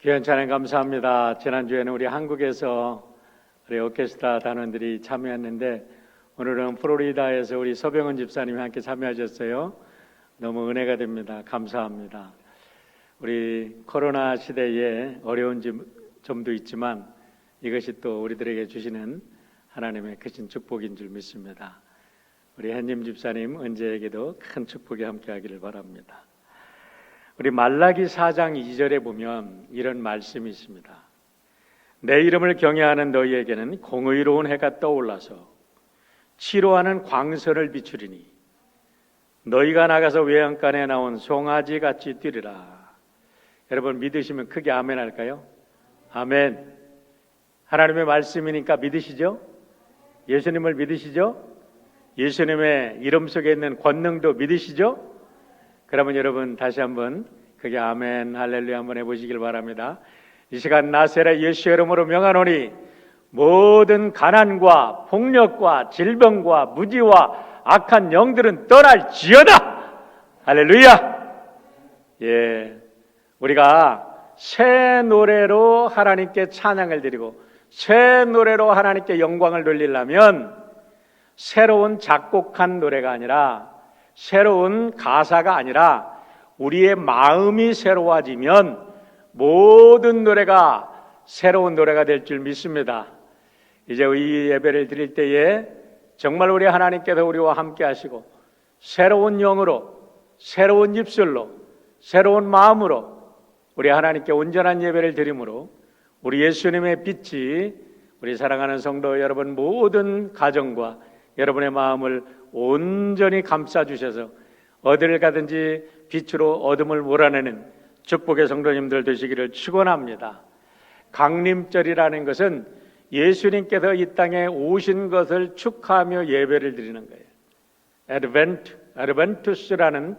귀한 찬양 감사합니다. 지난주에는 우리 한국에서 우리 오케스트라 단원들이 참여했는데 오늘은 플로리다에서 우리 서병헌 집사님이 함께 참여하셨어요. 너무 은혜가 됩니다. 감사합니다. 우리 코로나 시대에 어려운 점도 있지만 이것이 또 우리들에게 주시는 하나님의 크신 축복인 줄 믿습니다. 우리 햇님 집사님 은재에게도 큰 축복이 함께하기를 바랍니다. 우리 말라기 4장 2절에 보면 이런 말씀이 있습니다. 내 이름을 경외하는 너희에게는 공의로운 해가 떠올라서 치료하는 광선을 비추리니 너희가 나가서 외양간에 나온 송아지 같이 뛰리라. 여러분 믿으시면 크게 아멘 할까요? 아멘. 하나님의 말씀이니까 믿으시죠? 예수님을 믿으시죠? 예수님의 이름 속에 있는 권능도 믿으시죠? 그러면 여러분 다시 한번 그게 아멘 할렐루야 한번 해보시길 바랍니다. 이 시간 나세렛 예수 이름으로 명하노니 모든 가난과 폭력과 질병과 무지와 악한 영들은 떠날지어다. 할렐루야. 예, 우리가 새 노래로 하나님께 찬양을 드리고 새 노래로 하나님께 영광을 돌리려면 새로운 작곡한 노래가 아니라 새로운 가사가 아니라 우리의 마음이 새로워지면 모든 노래가 새로운 노래가 될 줄 믿습니다. 이제 이 예배를 드릴 때에 정말 우리 하나님께서 우리와 함께 하시고 새로운 영으로 새로운 입술로 새로운 마음으로 우리 하나님께 온전한 예배를 드림으로 우리 예수님의 빛이 우리 사랑하는 성도 여러분 모든 가정과 여러분의 마음을 온전히 감싸주셔서 어디를 가든지 빛으로 어둠을 몰아내는 축복의 성도님들 되시기를 축원합니다. 강림절이라는 것은 예수님께서 이 땅에 오신 것을 축하하며 예배를 드리는 거예요. 아드벤투스라는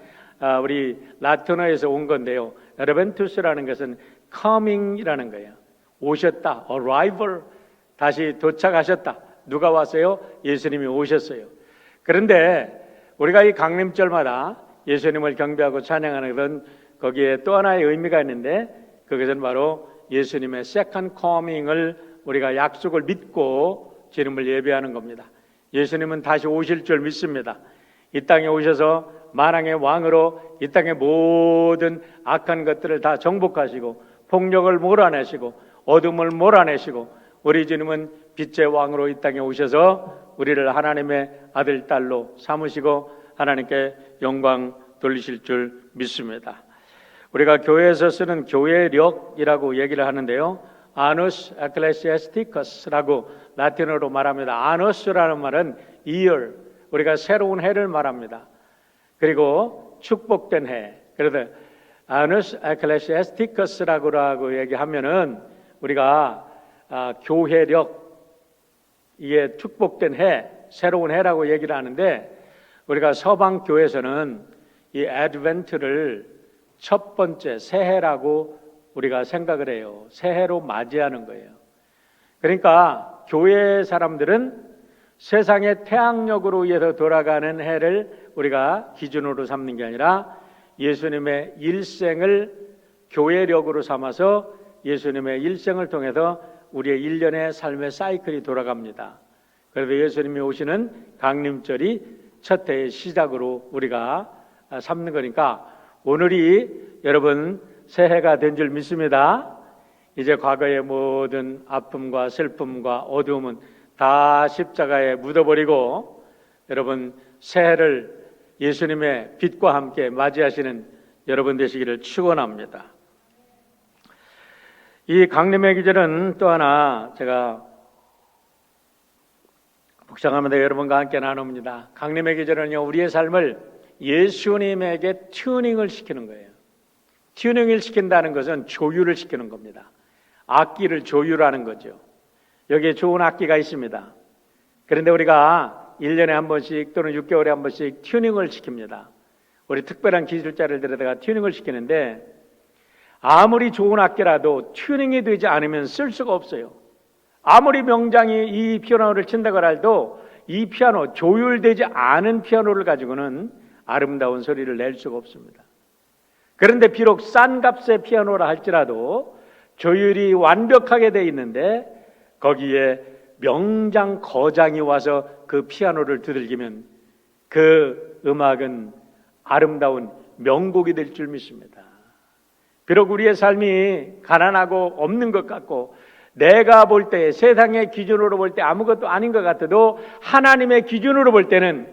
우리 라틴어에서 온 건데요. 아드벤투스라는 것은 coming이라는 거예요. 오셨다, arrival, 다시 도착하셨다. 누가 왔어요? 예수님이 오셨어요. 그런데 우리가 이 강림절마다 예수님을 경배하고 찬양하는 것은 거기에 또 하나의 의미가 있는데 그것은 바로 예수님의 second coming을 우리가 약속을 믿고 주님을 예배하는 겁니다. 예수님은 다시 오실 줄 믿습니다. 이 땅에 오셔서 만왕의 왕으로 이 땅의 모든 악한 것들을 다 정복하시고 폭력을 몰아내시고 어둠을 몰아내시고 우리 주님은 빛의 왕으로 이 땅에 오셔서 우리를 하나님의 아들, 딸로 삼으시고 하나님께 영광 돌리실 줄 믿습니다. 우리가 교회에서 쓰는 교회력이라고 얘기를 하는데요. 아누스 에클레시아스티커스라고 라틴어로 말합니다. 아누스라는 말은 year, 우리가 새로운 해를 말합니다. 그리고 축복된 해. 그래서 아누스 에클레시아스티커스라고 얘기하면은 우리가 교회력, 이게 축복된 해, 새로운 해라고 얘기를 하는데 우리가 서방 교회에서는 이 애드벤트를 첫 번째 새해라고 우리가 생각을 해요. 새해로 맞이하는 거예요. 그러니까 교회 사람들은 세상의 태양력으로 의해서 돌아가는 해를 우리가 기준으로 삼는 게 아니라 예수님의 일생을 교회력으로 삼아서 예수님의 일생을 통해서 우리의 일련의 삶의 사이클이 돌아갑니다. 그래서 예수님이 오시는 강림절이 첫 해의 시작으로 우리가 삼는 거니까 오늘이 여러분 새해가 된 줄 믿습니다. 이제 과거의 모든 아픔과 슬픔과 어두움은 다 십자가에 묻어버리고 여러분 새해를 예수님의 빛과 함께 맞이하시는 여러분 되시기를 축원합니다. 이 강림의 기절은 또 하나 제가 묵상하면서 여러분과 함께 나눕니다. 강림의 기절은요, 우리의 삶을 예수님에게 튜닝을 시키는 거예요. 튜닝을 시킨다는 것은 조율을 시키는 겁니다. 악기를 조율하는 거죠. 여기에 좋은 악기가 있습니다. 그런데 우리가 1년에 한 번씩 또는 6개월에 한 번씩 튜닝을 시킵니다. 우리 특별한 기술자를 데려다가 튜닝을 시키는데 아무리 좋은 악기라도 튜닝이 되지 않으면 쓸 수가 없어요. 아무리 명장이 이 피아노를 친다고 해도 이 피아노, 조율되지 않은 피아노를 가지고는 아름다운 소리를 낼 수가 없습니다. 그런데 비록 싼 값의 피아노라 할지라도 조율이 완벽하게 돼 있는데 거기에 명장 거장이 와서 그 피아노를 두들기면 그 음악은 아름다운 명곡이 될 줄 믿습니다. 비록 우리의 삶이 가난하고 없는 것 같고 내가 볼 때, 세상의 기준으로 볼 때 아무것도 아닌 것 같아도 하나님의 기준으로 볼 때는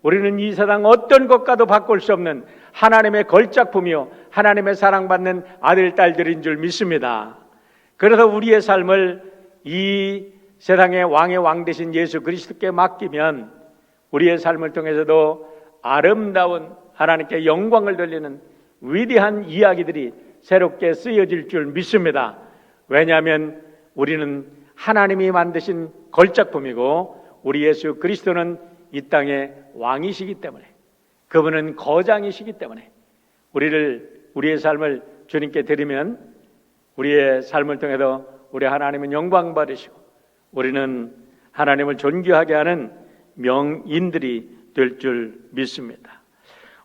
우리는 이 세상 어떤 것과도 바꿀 수 없는 하나님의 걸작품이요 하나님의 사랑받는 아들, 딸들인 줄 믿습니다. 그래서 우리의 삶을 이 세상의 왕의 왕 되신 예수 그리스도께 맡기면 우리의 삶을 통해서도 아름다운 하나님께 영광을 돌리는 위대한 이야기들이 새롭게 쓰여질 줄 믿습니다. 왜냐하면 우리는 하나님이 만드신 걸작품이고 우리 예수 그리스도는 이 땅의 왕이시기 때문에, 그분은 거장이시기 때문에 우리의 삶을 주님께 드리면 우리의 삶을 통해서 우리 하나님은 영광 받으시고 우리는 하나님을 존귀하게 하는 명인들이 될 줄 믿습니다.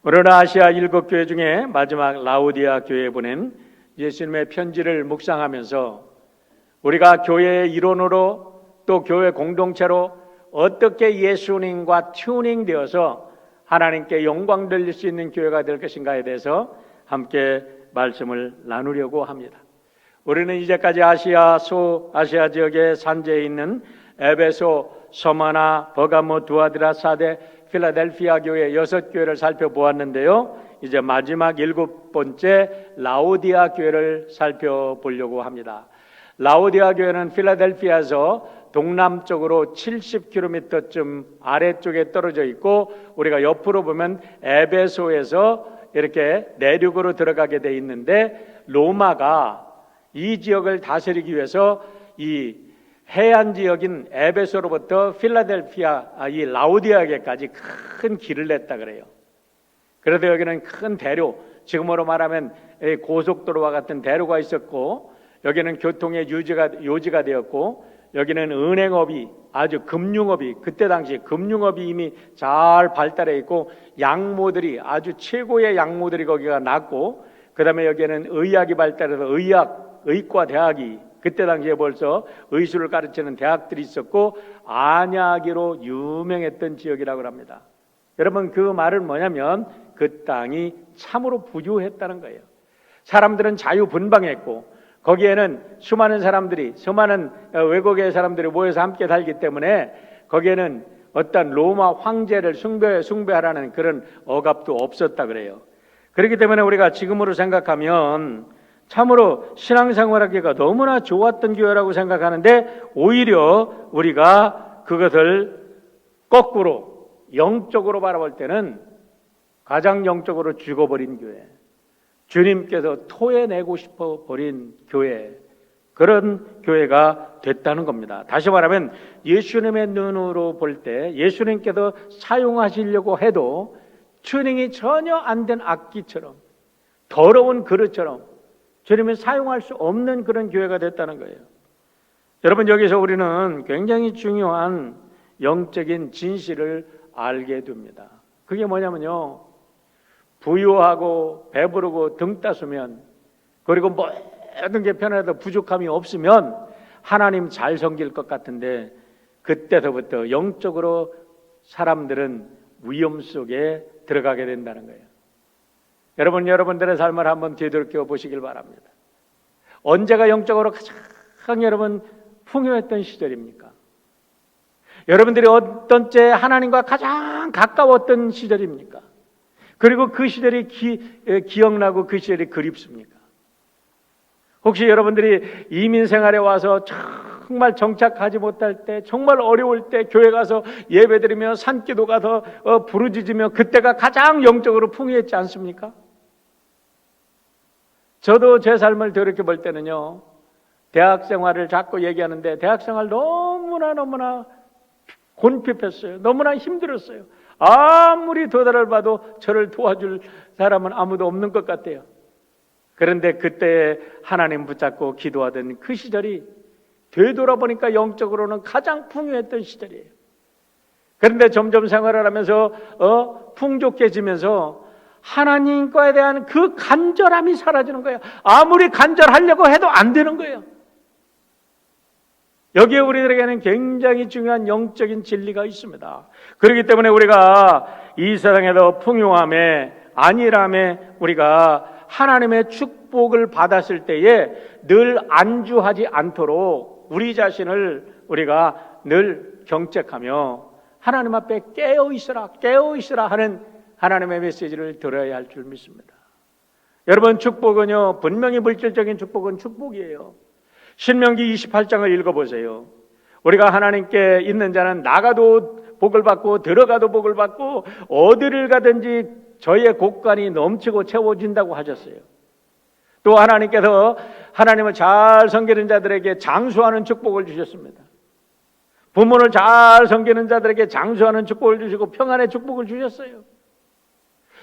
오늘 아시아 7교회 중에 마지막 라오디아 교회에 보낸 예수님의 편지를 묵상하면서 우리가 교회의 일원으로 또 교회 공동체로 어떻게 예수님과 튜닝되어서 하나님께 영광 돌릴 수 있는 교회가 될 것인가에 대해서 함께 말씀을 나누려고 합니다. 우리는 이제까지 아시아 지역의 산지에 있는 에베소, 서마나, 버가모, 두아디라, 사데, 필라델피아 교회 6교회를 살펴보았는데요. 이제 마지막 7번째 라오디아 교회를 살펴보려고 합니다. 라오디아 교회는 필라델피아에서 동남쪽으로 70km쯤 아래쪽에 떨어져 있고 우리가 옆으로 보면 에베소에서 이렇게 내륙으로 들어가게 돼 있는데 로마가 이 지역을 다스리기 위해서 이 해안 지역인 에베소로부터 필라델피아 이 라오디아에까지 큰 길을 냈다 그래요. 그래도 여기는 큰 대로, 지금으로 말하면 고속도로와 같은 대로가 있었고 여기는 교통의 요지가 되었고 여기는 은행업이 아주 금융업이 그때 당시 금융업이 이미 잘 발달해 있고 양모들이 아주 최고의 양모들이 거기가 났고 그다음에 여기에는 의학이 발달해서 의과 대학이 그때 당시에 벌써 의술을 가르치는 대학들이 있었고 안야기로 유명했던 지역이라고 합니다. 여러분 그 말은 뭐냐면 그 땅이 참으로 부유했다는 거예요. 사람들은 자유분방했고 거기에는 수많은 외국의 사람들이 모여서 함께 살기 때문에 거기에는 어떤 로마 황제를 숭배하라는 그런 억압도 없었다 그래요. 그렇기 때문에 우리가 지금으로 생각하면 참으로 신앙생활하기가 너무나 좋았던 교회라고 생각하는데 오히려 우리가 그것을 거꾸로 영적으로 바라볼 때는 가장 영적으로 죽어버린 교회, 주님께서 토해내고 싶어 버린 교회, 그런 교회가 됐다는 겁니다. 다시 말하면 예수님의 눈으로 볼 때 예수님께서 사용하시려고 해도 튜닝이 전혀 안 된 악기처럼 더러운 그릇처럼 주님이 사용할 수 없는 그런 교회가 됐다는 거예요. 여러분 여기서 우리는 굉장히 중요한 영적인 진실을 알게 됩니다. 그게 뭐냐면요, 부유하고 배부르고 등 따수면 그리고 모든 게 편해도 부족함이 없으면 하나님 잘 섬길 것 같은데 그때서부터 영적으로 사람들은 위험 속에 들어가게 된다는 거예요. 여러분들의 삶을 한번 되돌이켜 보시길 바랍니다. 언제가 영적으로 가장 여러분 풍요했던 시절입니까? 여러분들이 어떤 때 하나님과 가장 가까웠던 시절입니까? 그리고 그 시절이 기억나고 그 시절이 그립습니까? 혹시 여러분들이 이민 생활에 와서 정말 정착하지 못할 때, 정말 어려울 때 교회 가서 예배드리며 산기도 가서 부르짖으며 그때가 가장 영적으로 풍요했지 않습니까? 저도 제 삶을 돌이켜 볼 때는요, 대학 생활을 자꾸 얘기하는데 대학 생활 너무나 곤핍했어요. 너무나 힘들었어요. 아무리 도달을 봐도 저를 도와줄 사람은 아무도 없는 것 같아요. 그런데 그때 하나님 붙잡고 기도하던 그 시절이 되돌아보니까 영적으로는 가장 풍요했던 시절이에요. 그런데 점점 생활을 하면서 풍족해지면서 하나님과에 대한 그 간절함이 사라지는 거예요. 아무리 간절하려고 해도 안 되는 거예요. 여기에 우리들에게는 굉장히 중요한 영적인 진리가 있습니다. 그렇기 때문에 우리가 이 세상에도 풍요함에 안일함에 우리가 하나님의 축복을 받았을 때에 늘 안주하지 않도록 우리 자신을 우리가 늘 경책하며 하나님 앞에 깨어 있으라 하는 하나님의 메시지를 들어야 할 줄 믿습니다. 여러분, 축복은요, 분명히 물질적인 축복은 축복이에요. 신명기 28장을 읽어보세요. 우리가 하나님께 있는 자는 나가도 복을 받고 들어가도 복을 받고 어디를 가든지 저의 곳간이 넘치고 채워진다고 하셨어요. 또 하나님께서 하나님을 잘 섬기는 자들에게 장수하는 축복을 주셨습니다. 부모를 잘 섬기는 자들에게 장수하는 축복을 주시고 평안의 축복을 주셨어요.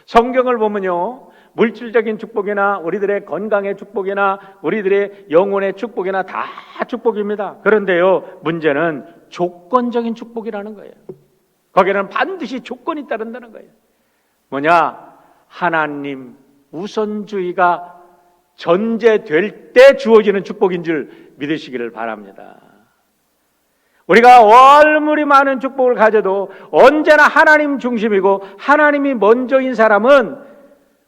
성경을 보면요, 물질적인 축복이나 우리들의 건강의 축복이나 우리들의 영혼의 축복이나 다 축복입니다. 그런데요, 문제는 조건적인 축복이라는 거예요. 거기에는 반드시 조건이 따른다는 거예요. 뭐냐? 하나님 우선주의가 전제될 때 주어지는 축복인 줄 믿으시기를 바랍니다. 우리가 얼마리 많은 축복을 가져도 언제나 하나님 중심이고 하나님이 먼저인 사람은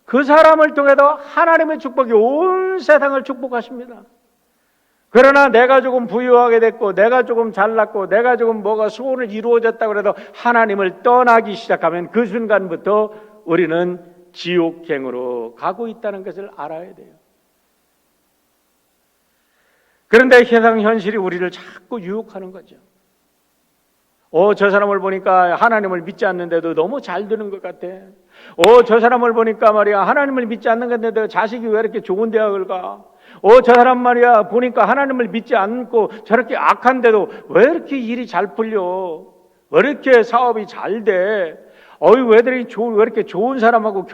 그 사람을 통해서 하나님의 축복이 온 세상을 축복하십니다. 그러나 내가 조금 부유하게 됐고 내가 조금 잘났고 내가 조금 뭐가 소원을 이루어졌다고 해도 하나님을 떠나기 시작하면 그 순간부터 우리는 지옥행으로 가고 있다는 것을 알아야 돼요. 그런데 세상 현실이 우리를 자꾸 유혹하는 거죠. 저 사람을 보니까 하나님을 믿지 않는데도 너무 잘 되는 것 같아. 저 사람을 보니까 말이야, 하나님을 믿지 않는 건데도 자식이 왜 이렇게 좋은 대학을 가? 저 사람 말이야, 보니까 하나님을 믿지 않고 저렇게 악한데도 왜 이렇게 일이 잘 풀려? 왜 이렇게 사업이 잘 돼? 왜 이렇게 좋은 사람하고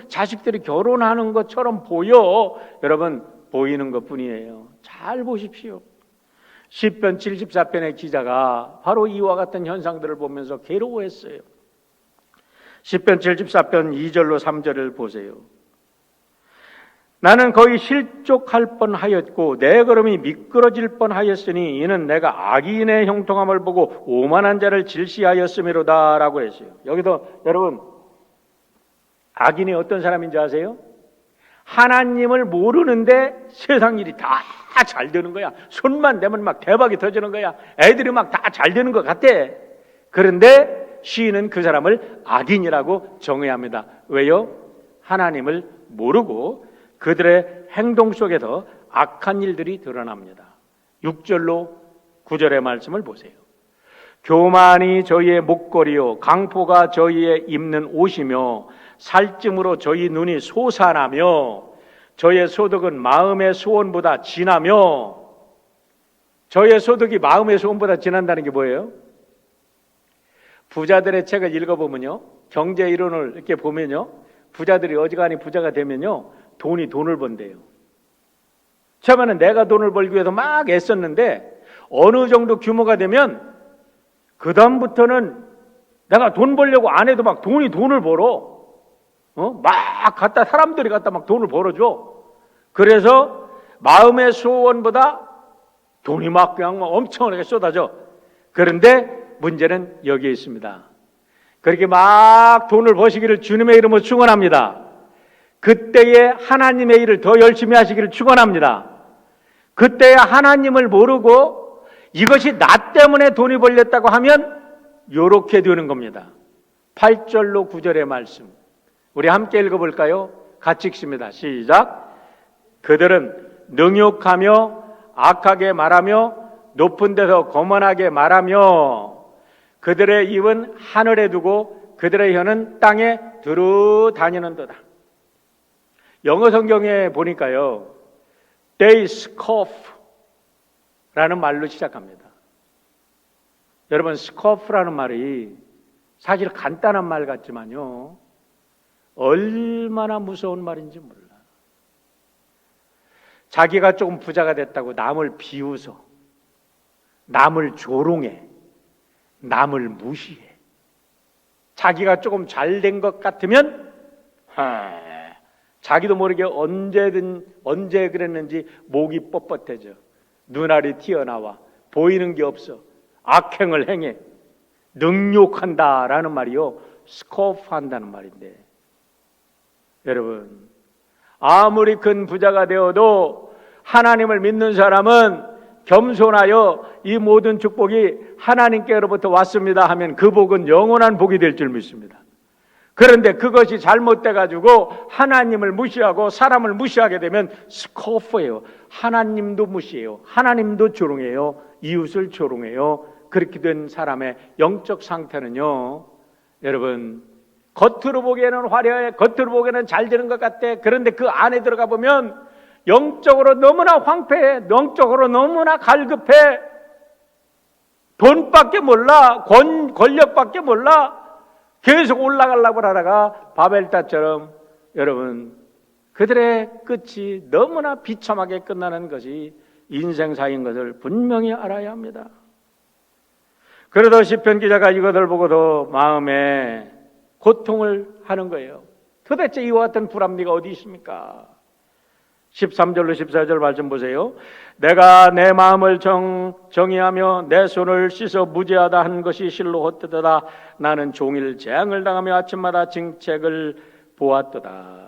자식들이 결혼하는 것처럼 보여? 여러분, 보이는 것 뿐이에요. 잘 보십시오. 시편 74편의 기자가 바로 이와 같은 현상들을 보면서 괴로워했어요. 시편 74편 2절로 3절을 보세요. 나는 거의 실족할 뻔하였고 내 걸음이 미끄러질 뻔하였으니 이는 내가 악인의 형통함을 보고 오만한 자를 질시하였음이로다 라고 했어요. 여기서 여러분, 악인이 어떤 사람인지 아세요? 하나님을 모르는데 세상 일이 다 잘 되는 거야. 손만 대면 막 대박이 터지는 거야. 애들이 막 다 잘 되는 것 같아. 그런데 시인은 그 사람을 악인이라고 정해야 합니다. 왜요? 하나님을 모르고 그들의 행동 속에서 악한 일들이 드러납니다. 6절로 9절의 말씀을 보세요. 교만이 저희의 목걸이요 강포가 저희의 입는 옷이며 살찜으로 저희 눈이 솟아나며 저의 소득은 마음의 소원보다 진하며, 저의 소득이 마음의 소원보다 진한다는 게 뭐예요? 부자들의 책을 읽어보면요, 경제 이론을 이렇게 보면요, 부자들이 어지간히 부자가 되면요, 돈을 번대요. 처음에는 내가 돈을 벌기 위해서 막 애썼는데 어느 정도 규모가 되면 그 다음부터는 내가 돈 벌려고 안 해도 막 돈을 벌어. 막 사람들이 갖다 막 돈을 벌어줘. 그래서 마음의 소원보다 돈이 막 그냥 엄청나게 쏟아져. 그런데 문제는 여기에 있습니다. 그렇게 막 돈을 버시기를 주님의 이름으로 축원합니다. 그때에 하나님의 일을 더 열심히 하시기를 축원합니다. 그때에 하나님을 모르고 이것이 나 때문에 돈이 벌렸다고 하면 요렇게 되는 겁니다. 8절로 9절의 말씀 우리 함께 읽어볼까요? 같이 읽습니다. 시작. 그들은 능욕하며 악하게 말하며 높은 데서 거만하게 말하며 그들의 입은 하늘에 두고 그들의 혀는 땅에 두루 다니는도다. 영어 성경에 보니까요, They scoff 라는 말로 시작합니다. 여러분, scoff라는 말이 사실 간단한 말 같지만요, 얼마나 무서운 말인지 몰라. 자기가 조금 부자가 됐다고 남을 비웃어, 남을 조롱해, 남을 무시해. 자기가 조금 잘 된 것 같으면 자기도 모르게 언제 그랬는지 목이 뻣뻣해져. 눈알이 튀어나와. 보이는 게 없어. 악행을 행해. 능욕한다라는 말이요, 스코프한다는 말인데, 여러분, 아무리 큰 부자가 되어도 하나님을 믿는 사람은 겸손하여 이 모든 축복이 하나님께로부터 왔습니다 하면 그 복은 영원한 복이 될 줄 믿습니다. 그런데 그것이 잘못돼 가지고 하나님을 무시하고 사람을 무시하게 되면 스코프예요. 하나님도 무시해요. 하나님도 조롱해요. 이웃을 조롱해요. 그렇게 된 사람의 영적 상태는요, 여러분, 겉으로 보기에는 화려해, 겉으로 보기에는 잘 되는 것 같아. 그런데 그 안에 들어가 보면 영적으로 너무나 황폐해. 영적으로 너무나 갈급해. 돈밖에 몰라. 권력밖에 몰라. 계속 올라가려고 하다가 바벨탑처럼, 여러분, 그들의 끝이 너무나 비참하게 끝나는 것이 인생사인 것을 분명히 알아야 합니다. 그래도 시편 기자가 이것을 보고도 마음에 고통을 하는 거예요. 도대체 이와 같은 불합리가 어디 있습니까? 13절로 14절 말씀 보세요. 내가 내 마음을 정의하며 내 손을 씻어 무죄하다 한 것이 실로 헛되도다. 나는 종일 재앙을 당하며 아침마다 징책을 보았도다.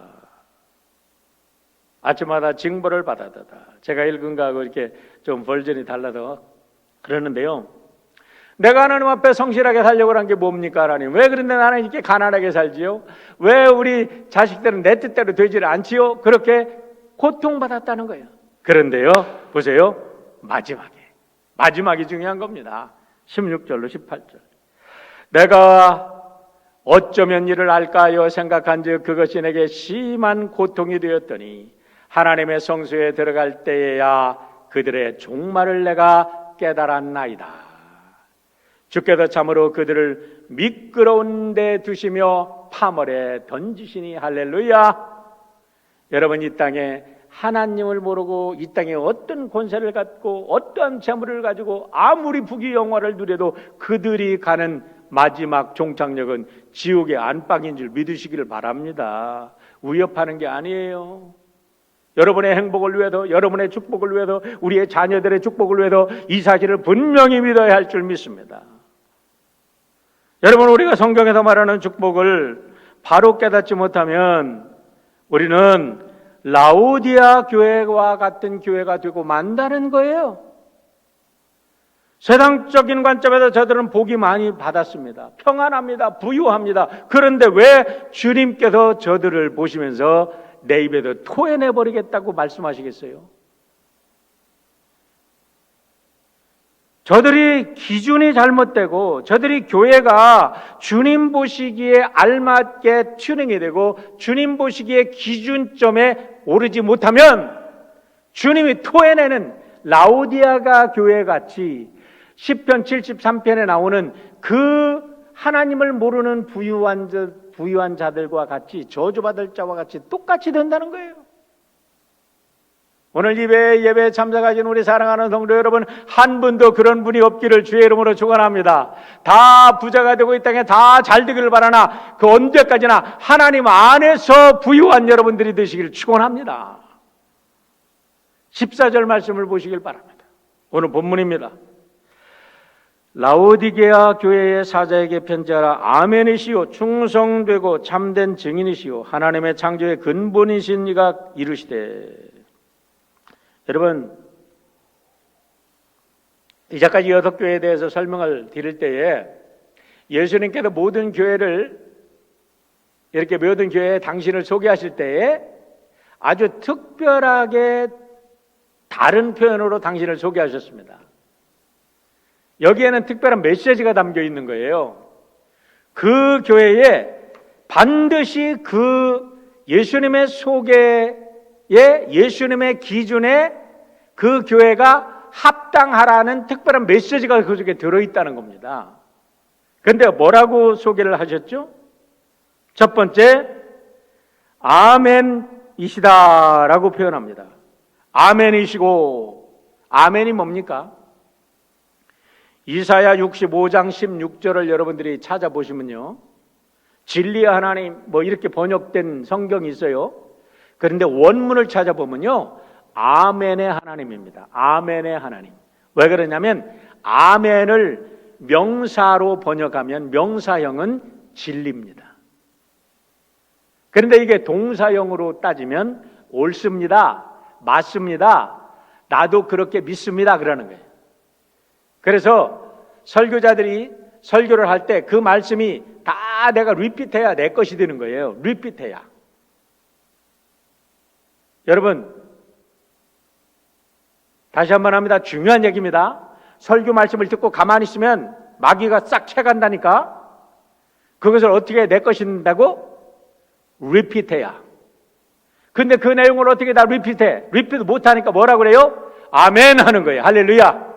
아침마다 징벌을 받았도다. 제가 읽은 거하고 이렇게 좀 버전이 달라서 그러는데요, 내가 하나님 앞에 성실하게 살려고 한 게 뭡니까? 하나님, 왜 그런데 나는 이렇게 가난하게 살지요? 왜 우리 자식들은 내 뜻대로 되지를 않지요? 그렇게 고통받았다는 거예요. 그런데요, 보세요, 마지막이 중요한 겁니다. 16절로 18절. 내가 어쩌면 이를 알까 하여 생각한즉 그것이 내게 심한 고통이 되었더니 하나님의 성소에 들어갈 때에야 그들의 종말을 내가 깨달았나이다. 주께서 참으로 그들을 미끄러운 데 두시며 파멸에 던지시니. 할렐루야. 여러분, 이 땅에 하나님을 모르고 이 땅에 어떤 권세를 갖고 어떠한 재물을 가지고 아무리 부귀 영화를 누려도 그들이 가는 마지막 종착역은 지옥의 안방인 줄 믿으시기를 바랍니다. 위협하는 게 아니에요. 여러분의 행복을 위해서, 여러분의 축복을 위해서, 우리의 자녀들의 축복을 위해서 이 사실을 분명히 믿어야 할 줄 믿습니다. 여러분, 우리가 성경에서 말하는 축복을 바로 깨닫지 못하면 우리는 라오디아 교회와 같은 교회가 되고 만다는 거예요. 세상적인 관점에서 저들은 복이 많이 받았습니다. 평안합니다. 부유합니다. 그런데 왜 주님께서 저들을 보시면서 내 입에도 토해내버리겠다고 말씀하시겠어요? 저들이 기준이 잘못되고 저들이 교회가 주님 보시기에 알맞게 튜닝이 되고 주님 보시기에 기준점에 오르지 못하면 주님이 토해내는 라오디아가 교회 같이 시편 73편에 나오는 그 하나님을 모르는 부유한 자들과 같이 저주받을 자와 같이 똑같이 된다는 거예요. 오늘 예배에 참석하신 우리 사랑하는 성도 여러분, 한 분도 그런 분이 없기를 주의 이름으로 축원합니다. 다 부자가 되고 이 땅에 다 잘 되기를 바라나 그 언제까지나 하나님 안에서 부유한 여러분들이 되시기를 축원합니다. 14절 말씀을 보시길 바랍니다. 오늘 본문입니다. 라오디게아 교회의 사자에게 편지하라. 아멘이시오 충성되고 참된 증인이시오 하나님의 창조의 근본이신 이가 이르시되. 여러분, 이제까지 6교회에 대해서 설명을 드릴 때에 예수님께서 모든 교회를 이렇게 모든 교회에 당신을 소개하실 때에 아주 특별하게 다른 표현으로 당신을 소개하셨습니다. 여기에는 특별한 메시지가 담겨 있는 거예요. 그 교회에 반드시 그 예수님의 소개에 예수님의 기준에 그 교회가 합당하라는 특별한 메시지가 그 속에 들어있다는 겁니다. 그런데 뭐라고 소개를 하셨죠? 첫 번째, 아멘이시다라고 표현합니다. 아멘이시고, 아멘이 뭡니까? 이사야 65장 16절을 여러분들이 찾아보시면요, 진리의 하나님 뭐 이렇게 번역된 성경이 있어요. 그런데 원문을 찾아보면요, 아멘의 하나님입니다. 아멘의 하나님. 왜 그러냐면 아멘을 명사로 번역하면 명사형은 진리입니다. 그런데 이게 동사형으로 따지면 옳습니다, 맞습니다, 나도 그렇게 믿습니다 그러는 거예요. 그래서 설교자들이 설교를 할 때 그 말씀이 다 내가 리피트해야 내 것이 되는 거예요. 리피트해야. 여러분, 다시 한번 합니다. 중요한 얘기입니다. 설교 말씀을 듣고 가만히 있으면 마귀가 싹 채간다니까. 그것을 어떻게 내 것이 된다고? 리피트해야. 근데 그 내용을 어떻게 다 리피트해? 리피트 못하니까 뭐라고 그래요? 아멘 하는 거예요. 할렐루야.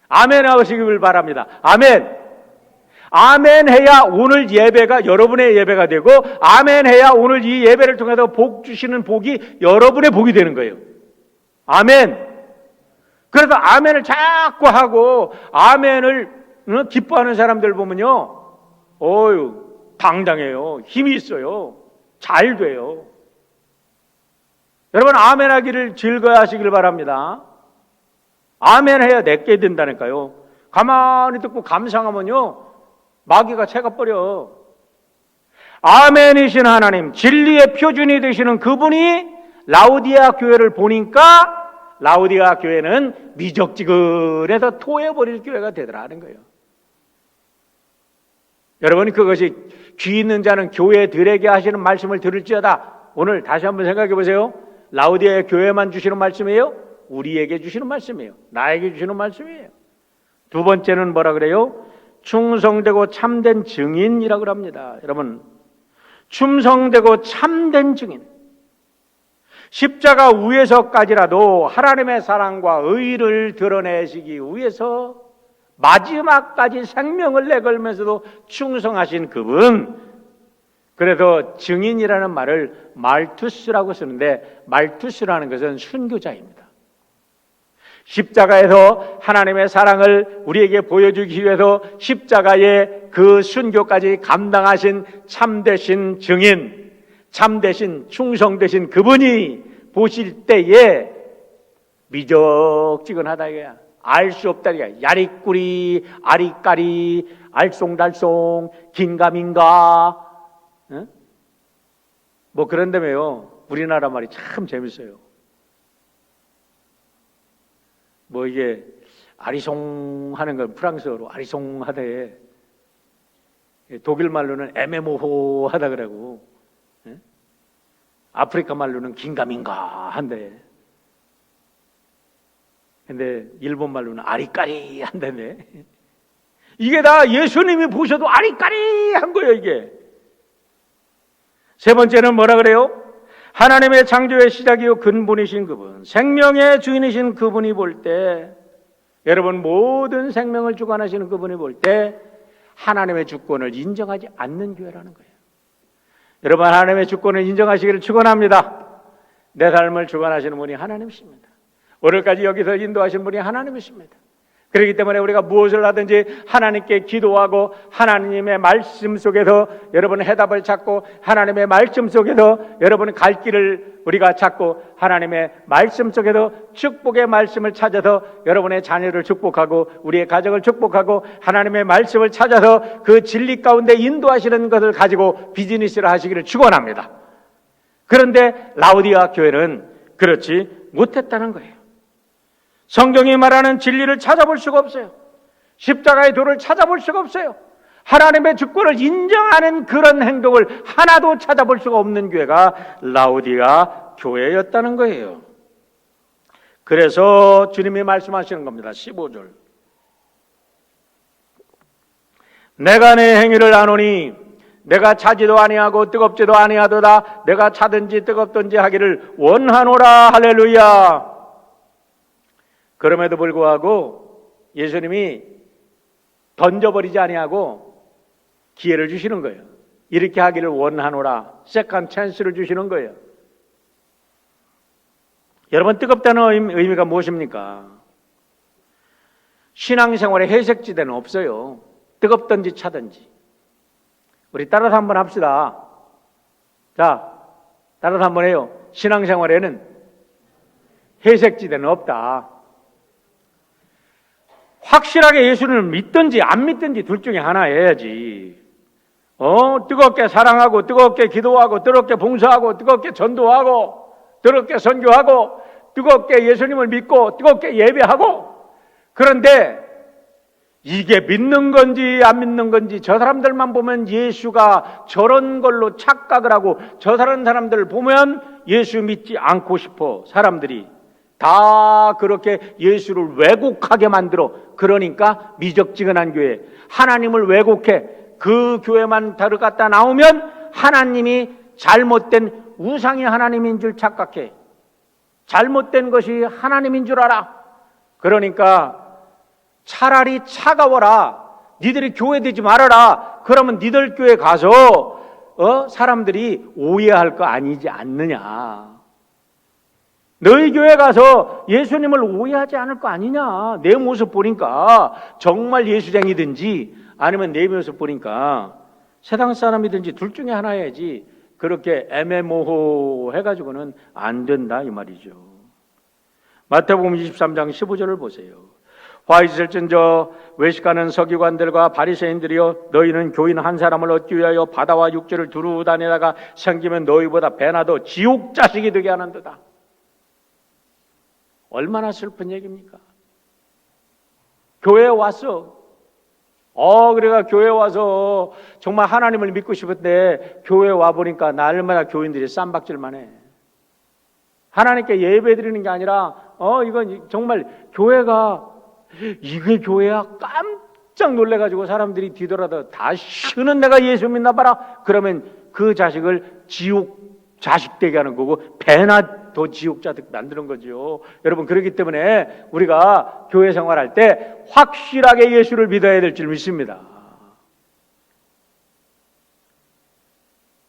아멘 하시길 바랍니다. 아멘. 아멘 해야 오늘 예배가 여러분의 예배가 되고, 아멘 해야 오늘 이 예배를 통해서 복 주시는 복이 여러분의 복이 되는 거예요. 아멘. 그래서 아멘을 자꾸 하고 아멘을 기뻐하는 사람들 보면요, 어유 당당해요. 힘이 있어요. 잘 돼요. 여러분, 아멘 하기를 즐거워하시길 바랍니다. 아멘 해야 내게 된다니까요. 가만히 듣고 감상하면요, 마귀가 채가버려. 아멘이신 하나님, 진리의 표준이 되시는 그분이 라우디아 교회를 보니까 라우디아 교회는 미적지근해서 토해버릴 교회가 되더라는 거예요. 여러분, 그것이 귀 있는 자는 교회들에게 하시는 말씀을 들을지어다. 오늘 다시 한번 생각해 보세요. 라우디아의 교회만 주시는 말씀이에요? 우리에게 주시는 말씀이에요. 나에게 주시는 말씀이에요. 두 번째는 뭐라 그래요? 충성되고 참된 증인이라고 합니다. 여러분, 충성되고 참된 증인. 십자가 위에서까지라도 하나님의 사랑과 의를 드러내시기 위해서 마지막까지 생명을 내걸면서도 충성하신 그분. 그래서 증인이라는 말을 말투스라고 쓰는데, 말투스라는 것은 순교자입니다. 십자가에서 하나님의 사랑을 우리에게 보여주기 위해서 십자가의 그 순교까지 감당하신 참되신 증인, 참되신 충성되신 그분이 보실 때에 미적지근하다 이거야. 알 수 없다 이거야. 야리꾸리, 아리까리, 알쏭달쏭, 긴가민가, 응? 뭐 그런다며요. 우리나라 말이 참 재밌어요. 뭐 이게 아리송 하는 건 프랑스어로 아리송 하대. 독일 말로는 애매모호 하다 그러고, 아프리카 말로는 긴가민가 한대. 근데 일본 말로는 아리까리 한다네. 이게 다 예수님이 보셔도 아리까리 한 거예요, 이게. 세 번째는 뭐라 그래요? 하나님의 창조의 시작이요 근본이신 그분, 생명의 주인이신 그분이 볼 때, 여러분 모든 생명을 주관하시는 그분이 볼 때 하나님의 주권을 인정하지 않는 교회라는 거예요. 여러분, 하나님의 주권을 인정하시기를 축원합니다. 내 삶을 주관하시는 분이 하나님이십니다. 오늘까지 여기서 인도하신 분이 하나님이십니다. 그렇기 때문에 우리가 무엇을 하든지 하나님께 기도하고 하나님의 말씀 속에서 여러분 해답을 찾고, 하나님의 말씀 속에서 여러분 갈 길을 우리가 찾고, 하나님의 말씀 속에서 축복의 말씀을 찾아서 여러분의 자녀를 축복하고 우리의 가정을 축복하고, 하나님의 말씀을 찾아서 그 진리 가운데 인도하시는 것을 가지고 비즈니스를 하시기를 축원합니다. 그런데 라우디아 교회는 그렇지 못했다는 거예요. 성경이 말하는 진리를 찾아볼 수가 없어요. 십자가의 도를 찾아볼 수가 없어요. 하나님의 주권을 인정하는 그런 행동을 하나도 찾아볼 수가 없는 교회가 라우디아 교회였다는 거예요. 그래서 주님이 말씀하시는 겁니다. 15절. 내가 내 행위를 아노니 내가 차지도 아니하고 뜨겁지도 아니하도다. 내가 차든지 뜨겁든지 하기를 원하노라. 할렐루야. 그럼에도 불구하고 예수님이 던져버리지 아니하고 기회를 주시는 거예요. 이렇게 하기를 원하노라. 세컨 찬스를 주시는 거예요. 여러분, 뜨겁다는 의미가 무엇입니까? 신앙생활에 회색지대는 없어요. 뜨겁든지 차든지. 우리 따라서 한번 합시다. 자, 따라서 한번 해요. 신앙생활에는 회색지대는 없다. 확실하게 예수를 믿든지 안 믿든지 둘 중에 하나 해야지. 뜨겁게 사랑하고, 뜨겁게 기도하고, 뜨겁게 봉사하고, 뜨겁게 전도하고, 뜨겁게 선교하고, 뜨겁게 예수님을 믿고, 뜨겁게 예배하고. 그런데 이게 믿는 건지 안 믿는 건지 저 사람들만 보면 예수가 저런 걸로 착각을 하고, 저 사람들을 보면 예수 믿지 않고 싶어. 사람들이 다 그렇게 예수를 왜곡하게 만들어. 그러니까 미적지근한 교회, 하나님을 왜곡해. 그 교회만 들어갔다 나오면 하나님이 잘못된 우상이 하나님인 줄 착각해. 잘못된 것이 하나님인 줄 알아. 그러니까 차라리 차가워라. 니들이 교회되지 말아라. 그러면 니들 교회 가서 사람들이 오해할 거 아니지 않느냐. 너희 교회 가서 예수님을 오해하지 않을 거 아니냐. 내 모습 보니까 정말 예수쟁이든지 아니면 내 모습 보니까 세상 사람이든지 둘 중에 하나 해야지. 그렇게 애매모호 해가지고는 안 된다 이 말이죠. 마태복음 23장 15절을 보세요. 화 있을진저 외식하는 서기관들과 바리새인들이여, 너희는 교인 한 사람을 얻기 위하여 바다와 육지를 두루 다니다가 생기면 너희보다 배나 더 지옥 자식이 되게 하는도다. 얼마나 슬픈 얘기입니까? 교회에 왔어. 그래가 교회에 와서 정말 하나님을 믿고 싶은데 교회에 와보니까 날마다 교인들이 쌈박질만 해. 하나님께 예배 드리는 게 아니라 이건 정말 교회가 이게 교회야? 깜짝 놀래가지고 사람들이 뒤돌아도 다시는 내가 예수 믿나 봐라. 그러면 그 자식을 지옥 자식 되게 하는 거고 배나 더 지옥 자식 만드는 거죠. 여러분, 그렇기 때문에 우리가 교회 생활할 때 확실하게 예수를 믿어야 될 줄 믿습니다.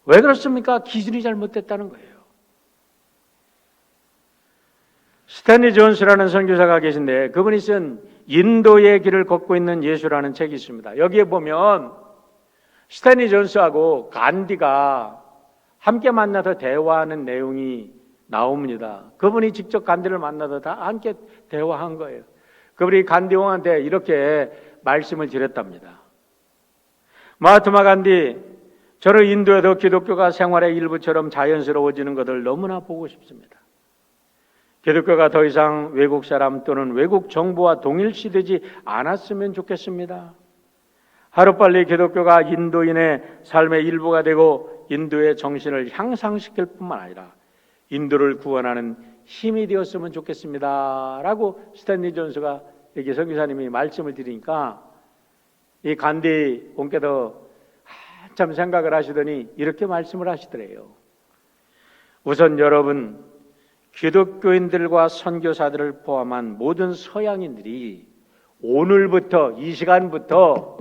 왜 그렇습니까? 기준이 잘못됐다는 거예요. 스탠리 존스라는 선교사가 계신데 그분이 쓴 인도의 길을 걷고 있는 예수라는 책이 있습니다. 여기에 보면 스탠리 존스하고 간디가 함께 만나서 대화하는 내용이 나옵니다. 그분이 직접 간디를 만나서 다 함께 대화한 거예요. 그분이 간디 왕한테 이렇게 말씀을 드렸답니다. 마하트마 간디, 저는 인도에도 기독교가 생활의 일부처럼 자연스러워지는 것을 너무나 보고 싶습니다. 기독교가 더 이상 외국 사람 또는 외국 정부와 동일시되지 않았으면 좋겠습니다. 하루빨리 기독교가 인도인의 삶의 일부가 되고 인도의 정신을 향상시킬 뿐만 아니라 인도를 구원하는 힘이 되었으면 좋겠습니다. 라고 스탠리 존스가 여기 선교사님이 말씀을 드리니까 이 간디 본께도 한참 생각을 하시더니 이렇게 말씀을 하시더래요. 우선 여러분, 기독교인들과 선교사들을 포함한 모든 서양인들이 오늘부터 이 시간부터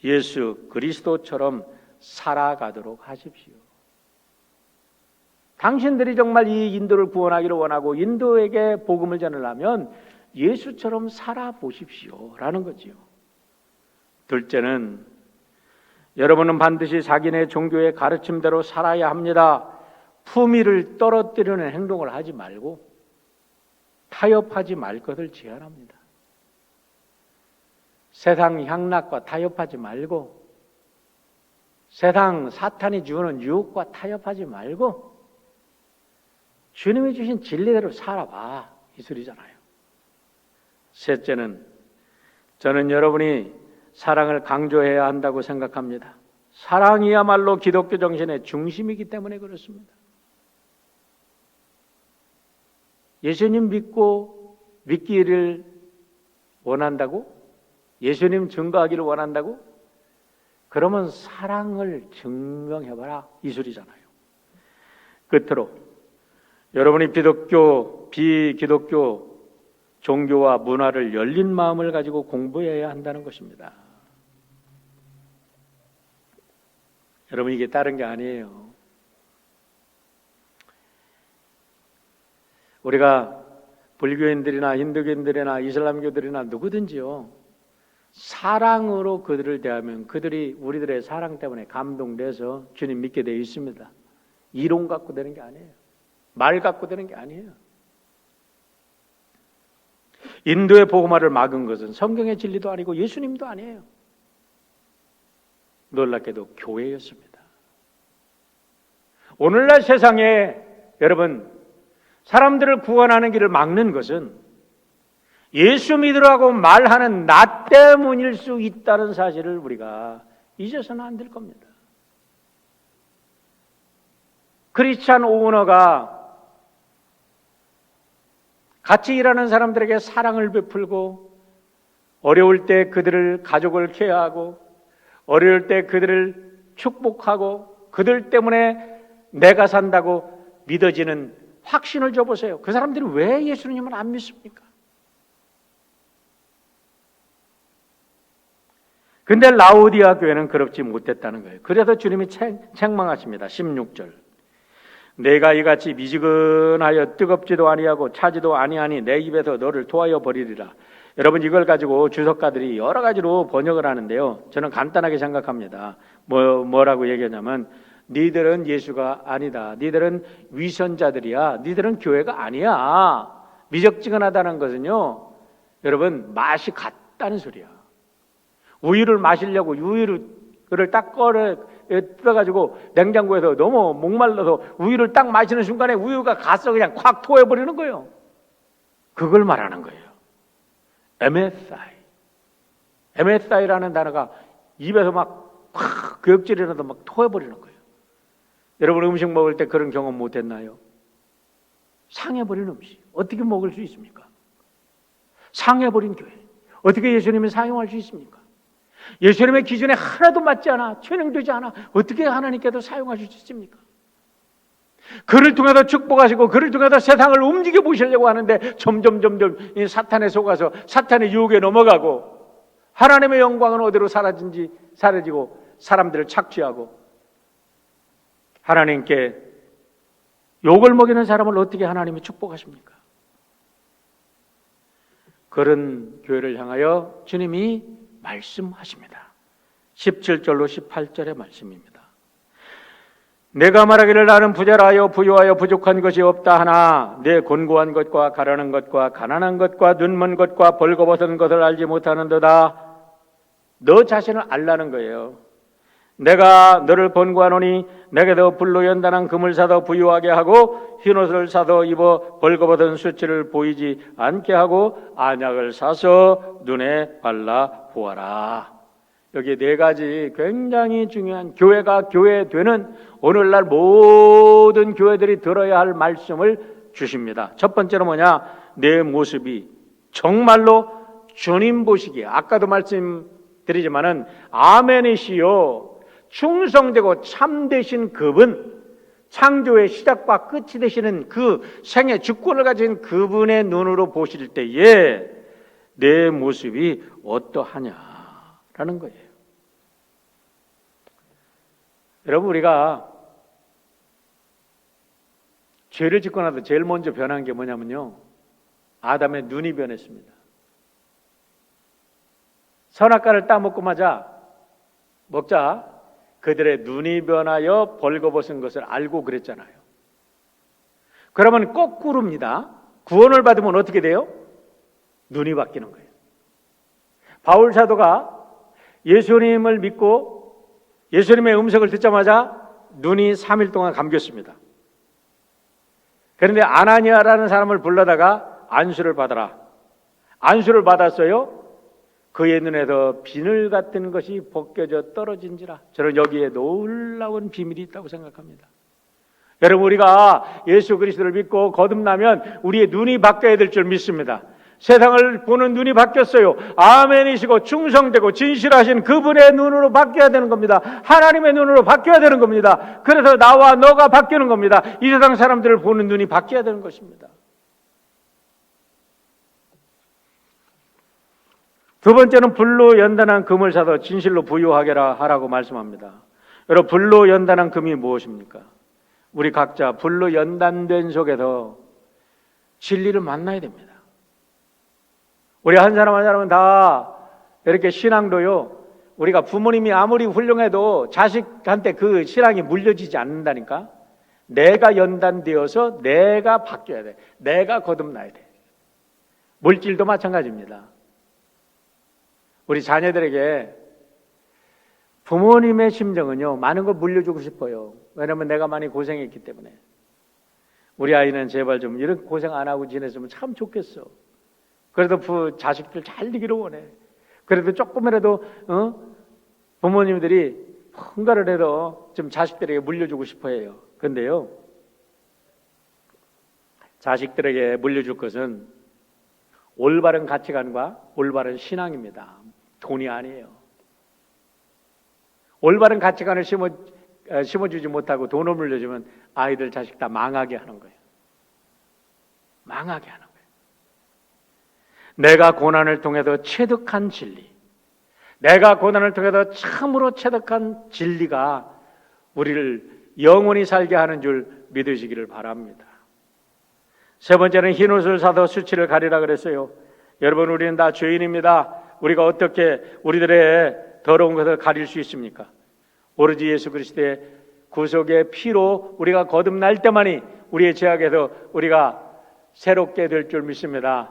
예수 그리스도처럼 살아가도록 하십시오. 당신들이 정말 이 인도를 구원하기를 원하고 인도에게 복음을 전하려면 예수처럼 살아보십시오 라는 거지요. 둘째는 여러분은 반드시 자기네 종교의 가르침대로 살아야 합니다. 품위를 떨어뜨리는 행동을 하지 말고 타협하지 말 것을 제안합니다. 세상 향락과 타협하지 말고 세상 사탄이 주는 유혹과 타협하지 말고 주님이 주신 진리대로 살아봐, 이 소리잖아요. 셋째는 저는 여러분이 사랑을 강조해야 한다고 생각합니다. 사랑이야말로 기독교 정신의 중심이기 때문에 그렇습니다. 예수님 믿기를 원한다고? 예수님 증거하기를 원한다고? 그러면 사랑을 증명해봐라, 이 소리잖아요. 끝으로 여러분이 기독교, 비기독교 종교와 문화를 열린 마음을 가지고 공부해야 한다는 것입니다. 여러분, 이게 다른 게 아니에요. 우리가 불교인들이나 힌두교인들이나 이슬람교들이나 누구든지요, 사랑으로 그들을 대하면 그들이 우리들의 사랑 때문에 감동돼서 주님 믿게 되어 있습니다. 이론 갖고 되는 게 아니에요. 말 갖고 되는 게 아니에요. 인도의 복음화를 막은 것은 성경의 진리도 아니고 예수님도 아니에요. 놀랍게도 교회였습니다. 오늘날 세상에 여러분 사람들을 구원하는 길을 막는 것은 예수 믿으라고 말하는 나 때문일 수 있다는 사실을 우리가 잊어서는 안 될 겁니다. 크리스찬 오너가 같이 일하는 사람들에게 사랑을 베풀고 어려울 때 그들을 가족을 케어하고 어려울 때 그들을 축복하고 그들 때문에 내가 산다고 믿어지는 확신을 줘보세요. 그 사람들이 왜 예수님을 안 믿습니까? 근데 라오디아 교회는 그렇지 못했다는 거예요. 그래서 주님이 책망하십니다. 16절. 내가 이같이 미지근하여 뜨겁지도 아니하고 차지도 아니하니 내 입에서 너를 토하여 버리리라. 여러분 이걸 가지고 주석가들이 여러 가지로 번역을 하는데요. 저는 간단하게 생각합니다. 뭐라고 얘기하냐면 니들은 예수가 아니다. 니들은 위선자들이야. 니들은 교회가 아니야. 미적지근하다는 것은요. 여러분 맛이 같다는 소리야. 우유를 마시려고 우유를 딱 떠가지고 냉장고에서 너무 목말라서 우유를 딱 마시는 순간에 우유가 가서 그냥 콱 토해버리는 거예요. 그걸 말하는 거예요. MSI라는 단어가 입에서 막 콱 교역질이라도 막 토해버리는 거예요. 여러분 음식 먹을 때 그런 경험 못했나요? 상해버린 음식 어떻게 먹을 수 있습니까? 상해버린 교회 어떻게 예수님을 사용할 수 있습니까? 예수님의 기준에 하나도 맞지 않아 천행되지 않아 어떻게 하나님께도 사용하실 수 있습니까? 그를 통해서 축복하시고 그를 통해서 세상을 움직여 보시려고 하는데 점점 이 사탄에 속아서 사탄의 유혹에 넘어가고 하나님의 영광은 어디로 사라지고 사람들을 착취하고 하나님께 욕을 먹이는 사람을 어떻게 하나님이 축복하십니까? 그런 교회를 향하여 주님이 말씀하십니다. 17절로 18절의 말씀입니다. 내가 말하기를 나는 부자라여 부유하여 부족한 것이 없다 하나 내 곤고한 것과 가라는 것과 가난한 것과 눈먼 것과 벌거벗은 것을 알지 못하는도다. 너 자신을 알라는 거예요. 내가 너를 권고하노니 내게도 불로 연단한 금을 사도 부유하게 하고 흰옷을 사도 입어 벌거벗은 수치를 보이지 않게 하고 안약을 사서 눈에 발라 보아라. 여기 네 가지 굉장히 중요한 교회가 교회되는 오늘날 모든 교회들이 들어야 할 말씀을 주십니다. 첫 번째는 뭐냐? 내 모습이 정말로 주님 보시기에 아까도 말씀드리지만은 아멘이시요 충성되고 참되신 그분 창조의 시작과 끝이 되시는 그 생의 주권을 가진 그분의 눈으로 보실 때에 내 모습이 어떠하냐라는 거예요. 여러분 우리가 죄를 짓고 나서 제일 먼저 변한 게 뭐냐면요. 아담의 눈이 변했습니다. 선악과를 따먹자 그들의 눈이 변하여 벌거벗은 것을 알고 그랬잖아요. 그러면 거꾸로입니다. 구원을 받으면 어떻게 돼요? 눈이 바뀌는 거예요. 바울 사도가 예수님을 믿고 예수님의 음성을 듣자마자 눈이 3일 동안 감겼습니다. 그런데 아나니아라는 사람을 불러다가 안수를 받아라. 안수를 받았어요. 그의 눈에서 비늘 같은 것이 벗겨져 떨어진지라. 저는 여기에 놀라운 비밀이 있다고 생각합니다. 여러분 우리가 예수 그리스도를 믿고 거듭나면 우리의 눈이 바뀌어야 될 줄 믿습니다. 세상을 보는 눈이 바뀌었어요. 아멘이시고 충성되고 진실하신 그분의 눈으로 바뀌어야 되는 겁니다. 하나님의 눈으로 바뀌어야 되는 겁니다. 그래서 나와 너가 바뀌는 겁니다. 이 세상 사람들을 보는 눈이 바뀌어야 되는 것입니다. 두 번째는 불로 연단한 금을 사서 진실로 부유하게라 하라고 말씀합니다. 여러분 불로 연단한 금이 무엇입니까? 우리 각자 불로 연단된 속에서 진리를 만나야 됩니다. 우리 한 사람 한 사람은 다 이렇게 신앙도요, 우리가 부모님이 아무리 훌륭해도 자식한테 그 신앙이 물려지지 않는다니까. 내가 연단되어서 내가 바뀌어야 돼. 내가 거듭나야 돼. 물질도 마찬가지입니다. 우리 자녀들에게 부모님의 심정은요, 많은 걸 물려주고 싶어요. 왜냐하면 내가 많이 고생했기 때문에. 우리 아이는 제발 좀 이런 고생 안 하고 지냈으면 참 좋겠어. 그래도 자식들 잘 되기를 원해. 그래도 조금이라도 부모님들이 뭔가를 해도 좀 자식들에게 물려주고 싶어 해요. 근데요, 자식들에게 물려줄 것은 올바른 가치관과 올바른 신앙입니다. 돈이 아니에요. 올바른 가치관을 심어주지 못하고 돈을 물려주면 아이들 자식 다 망하게 하는 거예요. 망하게 하는 거예요. 내가 고난을 통해서 체득한 진리, 내가 고난을 통해서 참으로 체득한 진리가 우리를 영원히 살게 하는 줄 믿으시기를 바랍니다. 세 번째는 흰옷을 사서 수치를 가리라 그랬어요. 여러분, 우리는 다 죄인입니다. 우리가 어떻게 우리들의 더러운 것을 가릴 수 있습니까? 오로지 예수 그리스도의 구속의 피로 우리가 거듭날 때만이 우리의 죄악에서 우리가 새롭게 될 줄 믿습니다.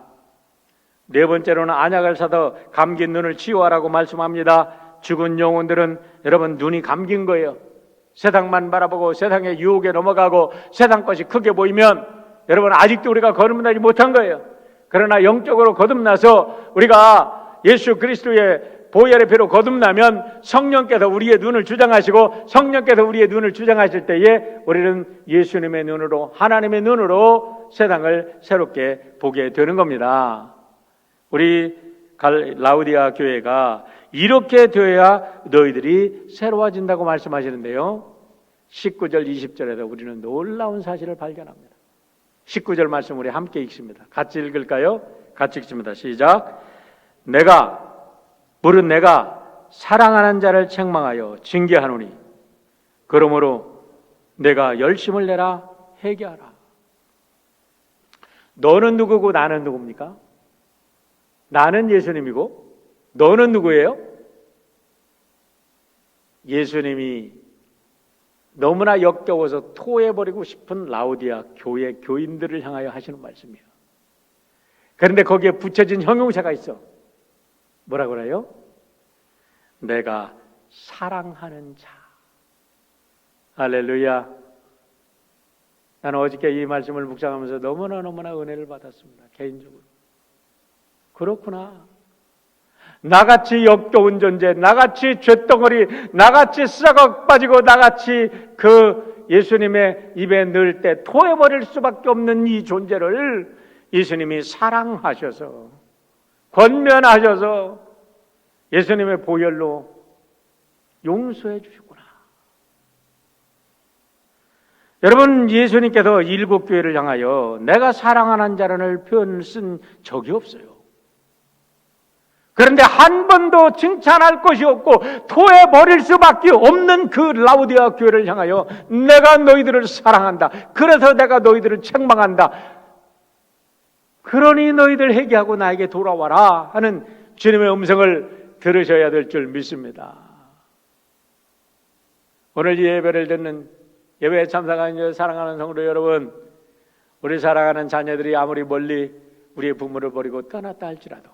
네 번째로는 안약을 사서 감긴 눈을 치유하라고 말씀합니다. 죽은 영혼들은 여러분 눈이 감긴 거예요. 세상만 바라보고 세상의 유혹에 넘어가고 세상 것이 크게 보이면 여러분 아직도 우리가 거듭나지 못한 거예요. 그러나 영적으로 거듭나서 우리가 예수 그리스도의 보혈의 피로 거듭나면 성령께서 우리의 눈을 주장하시고 성령께서 우리의 눈을 주장하실 때에 우리는 예수님의 눈으로, 하나님의 눈으로 세상을 새롭게 보게 되는 겁니다. 우리 라우디아 교회가 이렇게 되어야 너희들이 새로워진다고 말씀하시는데요, 19절 20절에서 우리는 놀라운 사실을 발견합니다. 19절 말씀 우리 함께 읽습니다. 같이 읽을까요? 같이 읽습니다. 시작. 물은 내가 사랑하는 자를 책망하여 징계하노니 그러므로 내가 열심을 내라 회개하라. 너는 누구고 나는 누굽니까? 나는 예수님이고 너는 누구예요? 예수님이 너무나 역겨워서 토해버리고 싶은 라우디아 교회 교인들을 향하여 하시는 말씀이에요. 그런데 거기에 붙여진 형용사가 있어. 뭐라 그래요? 내가 사랑하는 자. 할렐루야. 나는 어저께 이 말씀을 묵상하면서 너무나 은혜를 받았습니다. 개인적으로. 그렇구나. 나같이 역겨운 존재, 나같이 쇳덩어리, 나같이 썩어 빠지고 나같이 그 예수님의 입에 넣을 때 토해버릴 수밖에 없는 이 존재를 예수님이 사랑하셔서 권면하셔서 예수님의 보혈로 용서해 주시구나. 여러분, 예수님께서 일곱 교회를 향하여 내가 사랑하는 자라는 표현을 쓴 적이 없어요. 그런데 한 번도 칭찬할 것이 없고 토해버릴 수밖에 없는 그 라우디아 교회를 향하여 내가 너희들을 사랑한다. 그래서 내가 너희들을 책망한다. 그러니 너희들 회개하고 나에게 돌아와라 하는 주님의 음성을 들으셔야 될 줄 믿습니다. 오늘 이 예배를 듣는 예배에 참석하는 사랑하는 성도 여러분, 우리 사랑하는 자녀들이 아무리 멀리 우리의 부모를 버리고 떠났다 할지라도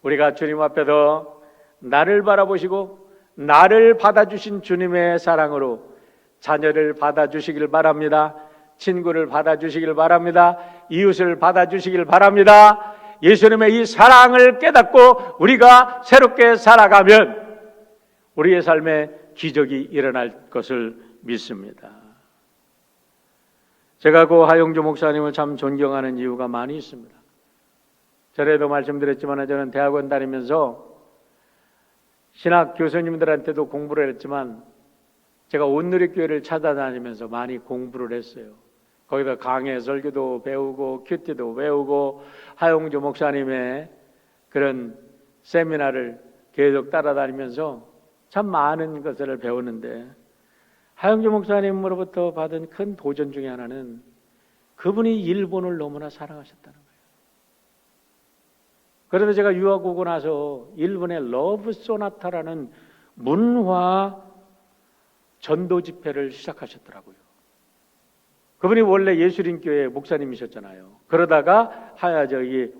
우리가 주님 앞에서 나를 바라보시고 나를 받아주신 주님의 사랑으로 자녀를 받아주시길 바랍니다. 친구를 받아주시길 바랍니다. 이웃을 받아주시길 바랍니다. 예수님의 이 사랑을 깨닫고 우리가 새롭게 살아가면 우리의 삶에 기적이 일어날 것을 믿습니다. 제가 고 하용조 목사님을 참 존경하는 이유가 많이 있습니다. 전에도 말씀드렸지만 저는 대학원 다니면서 신학 교수님들한테도 공부를 했지만 제가 온누리교회를 찾아다니면서 많이 공부를 했어요. 거기다 강해 설교도 배우고 큐티도 배우고 하용조 목사님의 그런 세미나를 계속 따라다니면서 참 많은 것을 배우는데 하용조 목사님으로부터 받은 큰 도전 중에 하나는 그분이 일본을 너무나 사랑하셨다는 거예요. 그런데 제가 유학 오고 나서 일본의 러브 소나타라는 문화 전도 집회를 시작하셨더라고요. 그분이 원래 예수림교회 목사님이셨잖아요. 그러다가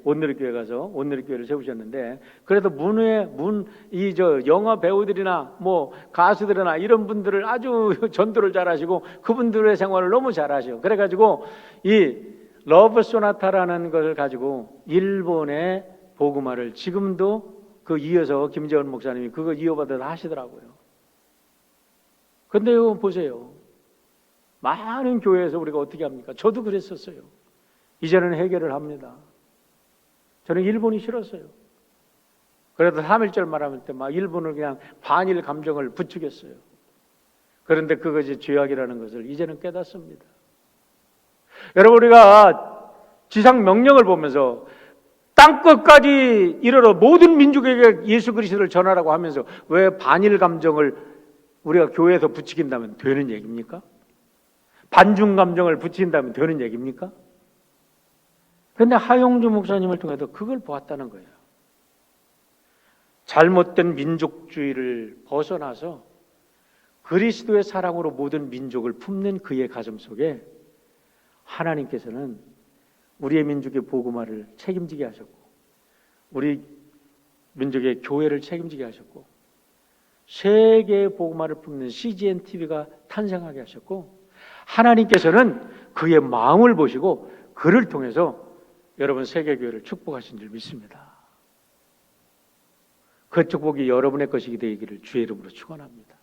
온누리교회 가서 온누리교회를 세우셨는데, 그래도 영화 배우들이나 뭐 가수들이나 이런 분들을 아주 전도를 잘하시고 그분들의 생활을 너무 잘하셔. 그래가지고 이 러브 소나타라는 것을 가지고 일본의 복음화를 지금도 그 이어서 김재원 목사님이 그거 이어받아서 하시더라고요. 근데 이거 보세요. 많은 교회에서 우리가 어떻게 합니까? 저도 그랬었어요. 이제는 해결을 합니다. 저는 일본이 싫었어요. 그래도 3.1절 말할 때 막 일본을 그냥 반일 감정을 부추겼어요. 그런데 그것이 죄악이라는 것을 이제는 깨닫습니다. 여러분, 우리가 지상 명령을 보면서 땅끝까지 이르러 모든 민족에게 예수 그리스도를 전하라고 하면서 왜 반일 감정을 우리가 교회에서 부추긴다면 되는 얘기입니까? 반중 감정을 붙인다면 되는 얘기입니까? 그런데 하용주 목사님을 통해서 그걸 보았다는 거예요. 잘못된 민족주의를 벗어나서 그리스도의 사랑으로 모든 민족을 품는 그의 가슴 속에 하나님께서는 우리의 민족의 복음화를 책임지게 하셨고, 우리 민족의 교회를 책임지게 하셨고, 세계의 복음화를 품는 CGN TV가 탄생하게 하셨고, 하나님께서는 그의 마음을 보시고 그를 통해서 여러분 세계교회를 축복하신 줄 믿습니다. 그 축복이 여러분의 것이 되기를 주의 이름으로 축원합니다.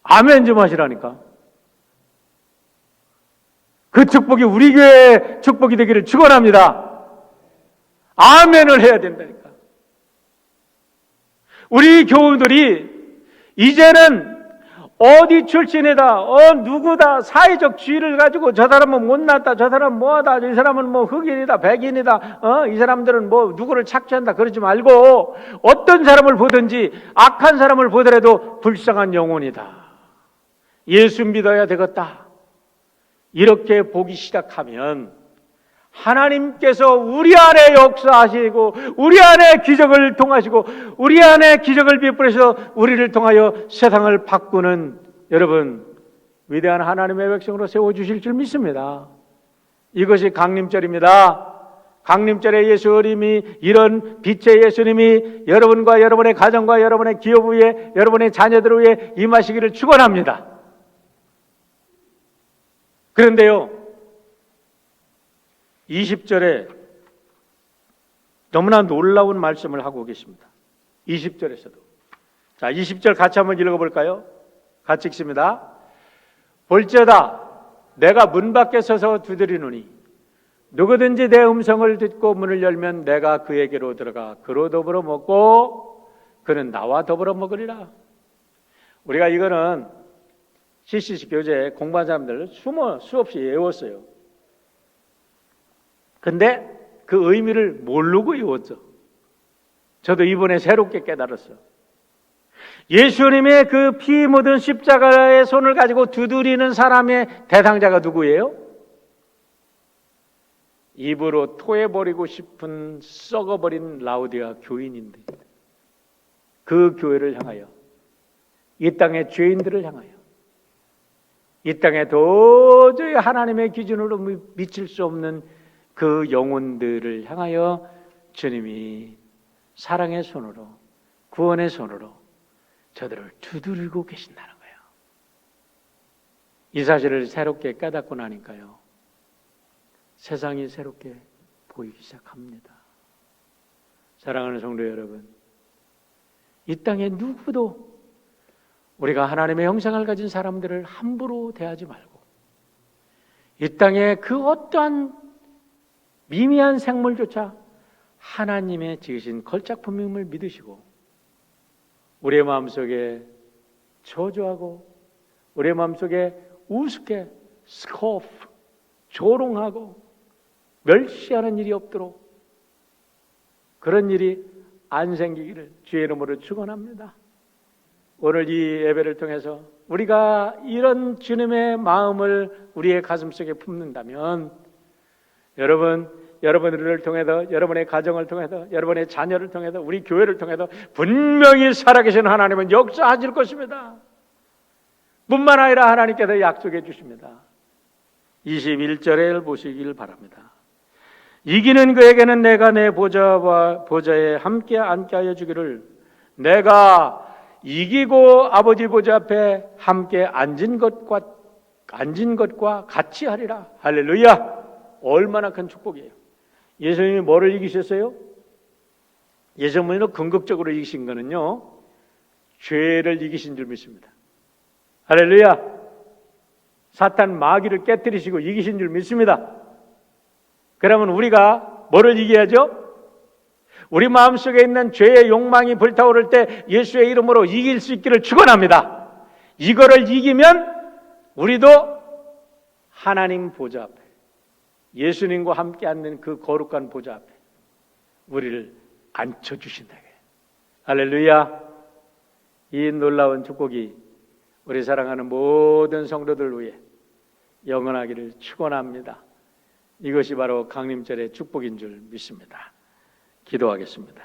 아멘 좀 하시라니까. 그 축복이 우리 교회의 축복이 되기를 축원합니다. 아멘을 해야 된다니까. 우리 교우들이 이제는 어디 출신이다, 누구다, 사회적 지위를 가지고 저 사람은 못났다, 저 사람은 뭐하다, 이 사람은 뭐 흑인이다, 백인이다, 이 사람들은 뭐 누구를 착취한다, 그러지 말고 어떤 사람을 보든지 악한 사람을 보더라도 불쌍한 영혼이다. 예수 믿어야 되겠다. 이렇게 보기 시작하면 하나님께서 우리 안에 역사하시고 우리 안에 기적을 통하시고 우리 안에 기적을 베풀어서 우리를 통하여 세상을 바꾸는 여러분 위대한 하나님의 백성으로 세워주실 줄 믿습니다. 이것이 강림절입니다. 강림절의 예수 어림이, 이런 빛의 예수님이 여러분과 여러분의 가정과 여러분의 기업 위에, 여러분의 자녀들 위에 임하시기를 축원합니다. 그런데요, 20절에 너무나 놀라운 말씀을 하고 계십니다. 20절에서도. 자, 20절 같이 한번 읽어볼까요? 같이 읽습니다. 볼지어다 내가 문 밖에 서서 두드리노니 누구든지 내 음성을 듣고 문을 열면 내가 그에게로 들어가 그로 더불어 먹고 그는 나와 더불어 먹으리라. 우리가 이거는 CCC 교재 공부한 사람들 수없이 외웠어요. 근데 그 의미를 모르고 외웠죠. 저도 이번에 새롭게 깨달았어요. 예수님의 그 피 묻은 십자가의 손을 가지고 두드리는 사람의 대상자가 누구예요? 입으로 토해버리고 싶은 썩어버린 라우디아 교인인데, 그 교회를 향하여, 이 땅의 죄인들을 향하여, 이 땅에 도저히 하나님의 기준으로 미칠 수 없는 그 영혼들을 향하여 주님이 사랑의 손으로, 구원의 손으로 저들을 두드리고 계신다는 거예요. 이 사실을 새롭게 깨닫고 나니까요, 세상이 새롭게 보이기 시작합니다. 사랑하는 성도 여러분, 이 땅에 누구도 우리가 하나님의 형상을 가진 사람들을 함부로 대하지 말고, 이 땅에 그 어떠한 미미한 생물조차 하나님의 지으신 걸작품임을 믿으시고 우리의 마음속에 저주하고 우리의 마음속에 우습게 스코프, 조롱하고 멸시하는 일이 없도록 그런 일이 안 생기기를 주의 이름으로 축원합니다. 오늘 이 예배를 통해서 우리가 이런 주님의 마음을 우리의 가슴속에 품는다면 여러분, 여러분들을 통해서, 여러분의 가정을 통해서, 여러분의 자녀를 통해서, 우리 교회를 통해서 분명히 살아계신 하나님은 역사하실 것입니다. 뿐만 아니라 하나님께서 약속해 주십니다. 21절을 보시길 바랍니다. 이기는 그에게는 내가 내 보좌에 함께 앉게 하여 주기를, 내가 이기고 아버지 보좌 앞에 함께 앉은 것과 같이 하리라. 할렐루야. 얼마나 큰 축복이에요. 예수님이 뭐를 이기셨어요? 예수님은 궁극적으로 이기신 거는요, 죄를 이기신 줄 믿습니다. 할렐루야. 사탄 마귀를 깨뜨리시고 이기신 줄 믿습니다. 그러면 우리가 뭐를 이겨야죠? 우리 마음속에 있는 죄의 욕망이 불타오를 때 예수의 이름으로 이길 수 있기를 축원합니다. 이거를 이기면 우리도 하나님 보좌 앞에, 예수님과 함께 앉는 그 거룩한 보좌 앞에 우리를 앉혀주신다. 할렐루야. 이 놀라운 축복이 우리 사랑하는 모든 성도들 위해 영원하기를 축원합니다. 이것이 바로 강림절의 축복인 줄 믿습니다. 기도하겠습니다.